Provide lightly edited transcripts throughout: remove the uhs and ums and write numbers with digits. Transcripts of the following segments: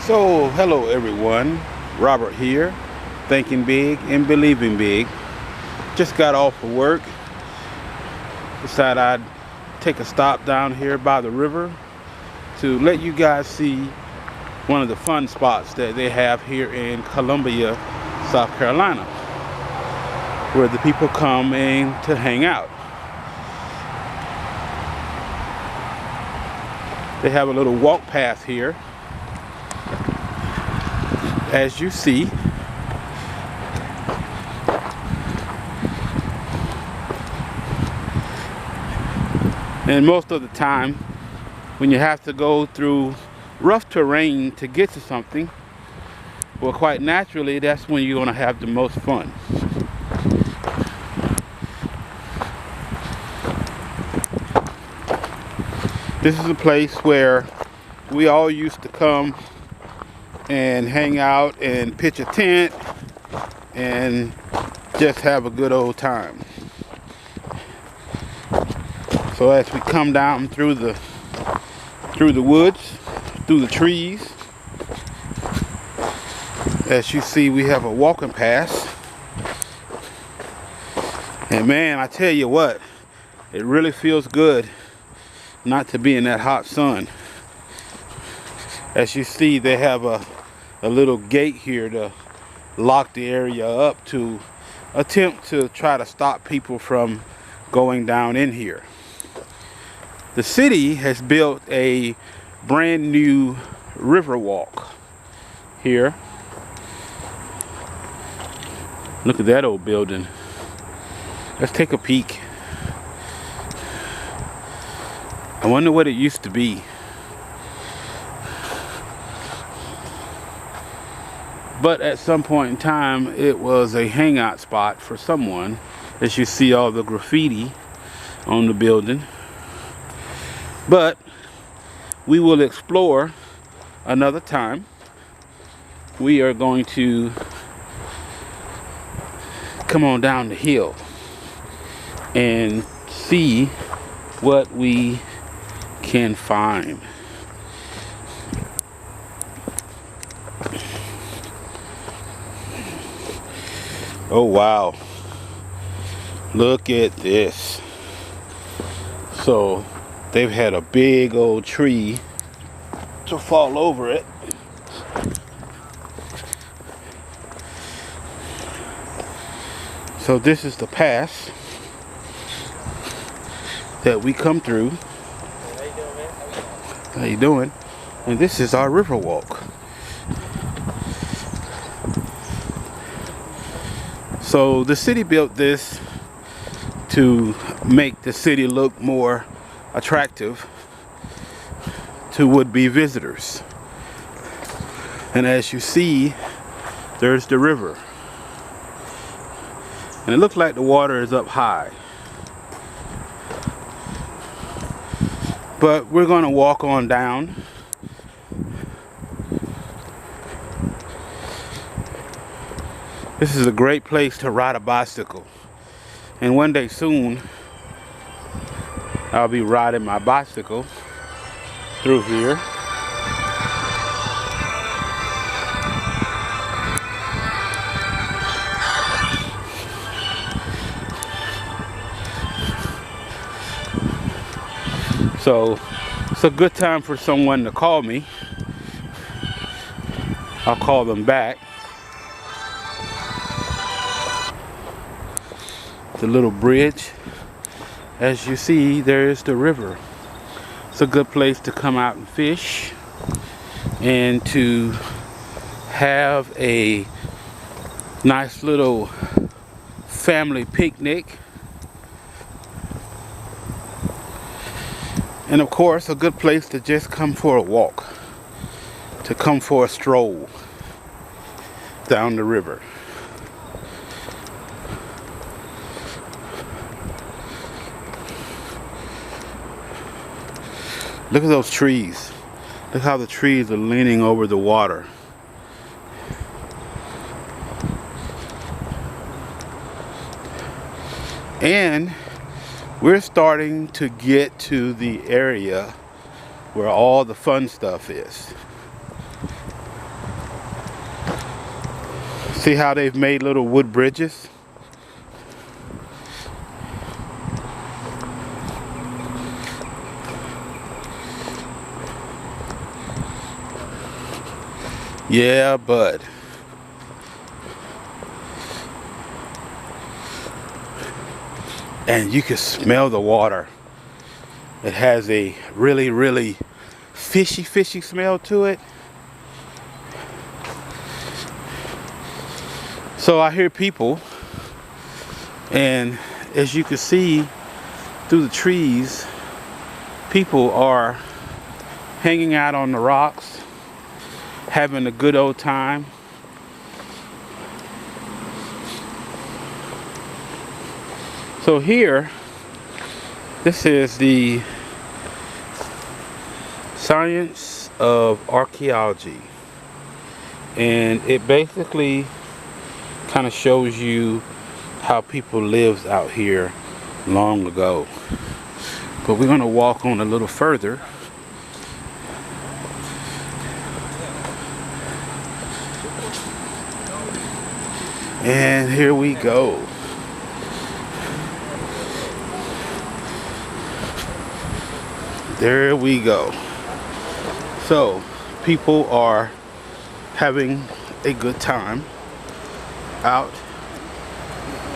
So, hello everyone, Robert here, thinking big and believing big. Just got off of work, decided I'd take a stop down here by the river to let you guys see one of the fun spots that they have here in Columbia, South Carolina, where the people come in to hang out. They have a little walk path here, as you see. And most of the time, when you have to go through rough terrain to get to something, well, quite naturally, that's when you're going to have the most fun. This is a place where we all used to come and hang out and pitch a tent and just have a good old time. So as we come down through the woods, through the trees, as you see, we have a walking path. And man, I tell you what, it really feels good not to be in that hot sun. As you see, they have a little gate here to lock the area up to attempt to try to stop people from going down in here. The city has built a brand new river walk here. Look at that old building. Let's take a peek. I wonder what it used to be. But at some point in time, it was a hangout spot for someone. As you see all the graffiti on the building. But we will explore another time. We are going to come on down the hill and see what we can find. Oh wow, look at this. So they've had a big old tree to fall over it. So this is the path that we come through. How you doing? And this is our river walk. So the city built this to make the city look more attractive to would-be visitors. And as you see, there's the river. And it looks like the water is up high. But we're going to walk on down. This is a great place to ride a bicycle. And one day soon, I'll be riding my bicycle through here. So it's a good time for someone to call me. I'll call them back. The little bridge. As you see, there's the river. It's a good place to come out and fish and to have a nice little family picnic. And of course, a good place to just come for a walk, to come for a stroll down the river. Look at those trees. Look how the trees are leaning over the water. And we're starting to get to the area where all the fun stuff is. See how they've made little wood bridges? Yeah, bud. And you can smell the water. It has a really, really fishy smell to it. So I hear people, and as you can see through the trees, people are hanging out on the rocks, having a good old time. So here, this is the science of archaeology, and it basically kind of shows you how people lived out here long ago. But we're going to walk on a little further. And here we go. There we go. So people are having a good time out.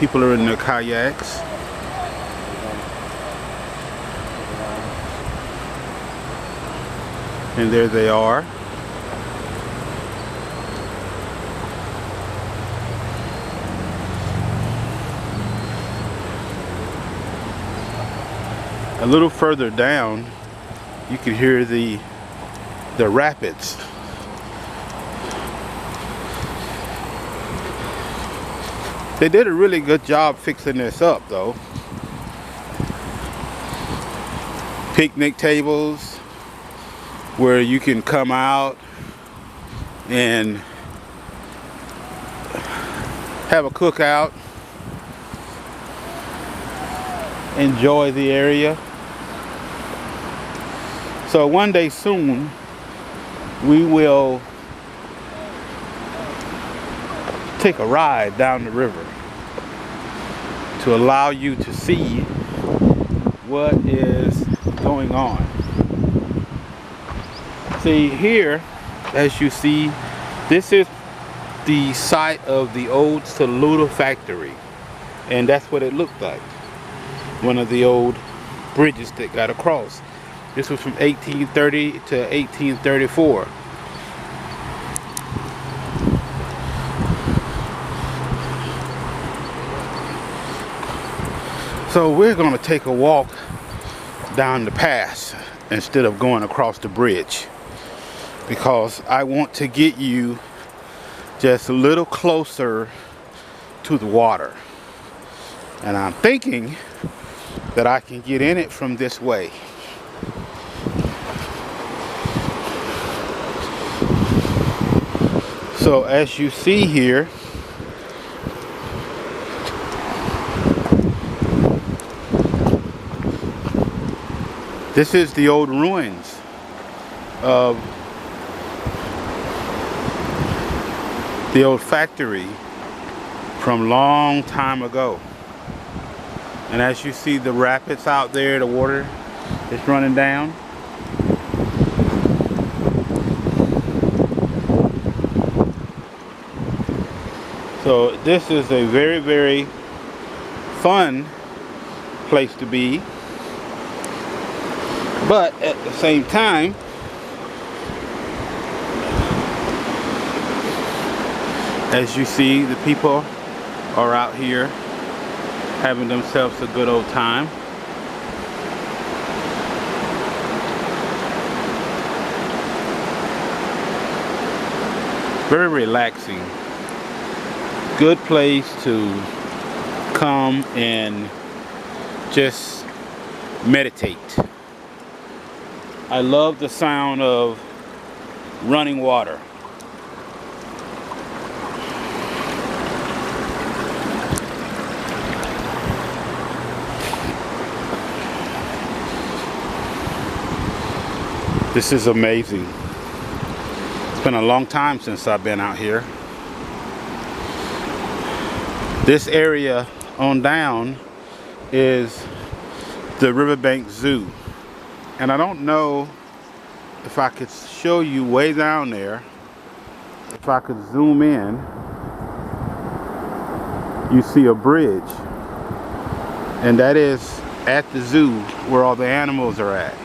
People are in their kayaks. And there they are. A little further down, you can hear the rapids. They did a really good job fixing this up though. Picnic tables where you can come out and have a cookout, enjoy the area. So one day soon we will take a ride down the river to allow you to see what is going on. See here, as you see, this is the site of the old Saluda factory, and that's what it looked like. One of the old bridges that got across. This was from 1830 to 1834. So we're going to take a walk down the pass instead of going across the bridge, because I want to get you just a little closer to the water. And I'm thinking that I can get in it from this way. So as you see here, this is the old ruins of the old factory from long time ago. And as you see the rapids out there, the water is running down. So this is a very, very fun place to be. But at the same time, as you see, the people are out here having themselves a good old time. Very relaxing. Good place to come and just meditate. I love the sound of running water. This is amazing. It's been a long time since I've been out here. This area on down is the Riverbank Zoo. And I don't know if I could show you way down there. If I could zoom in, you see a bridge. And that is at the zoo where all the animals are at.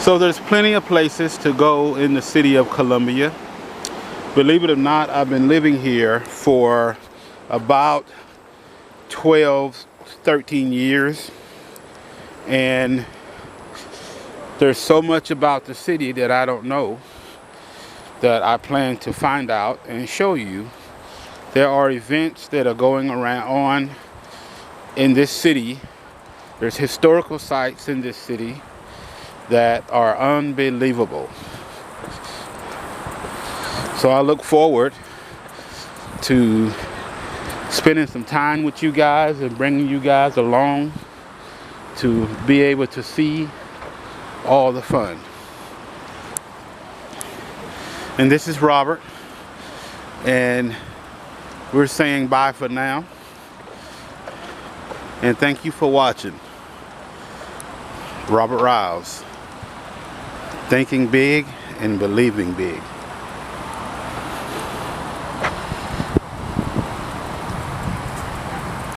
So there's plenty of places to go in the city of Columbia. Believe it or not, I've been living here for about 12, 13 years. And there's so much about the city that I don't know that I plan to find out and show you. There are events that are going on in this city. There's historical sites in this city that are unbelievable. So I look forward to spending some time with you guys and bringing you guys along to be able to see all the fun. And this is Robert, and we're saying bye for now. And thank you for watching. Robert Riles, thinking big and believing big.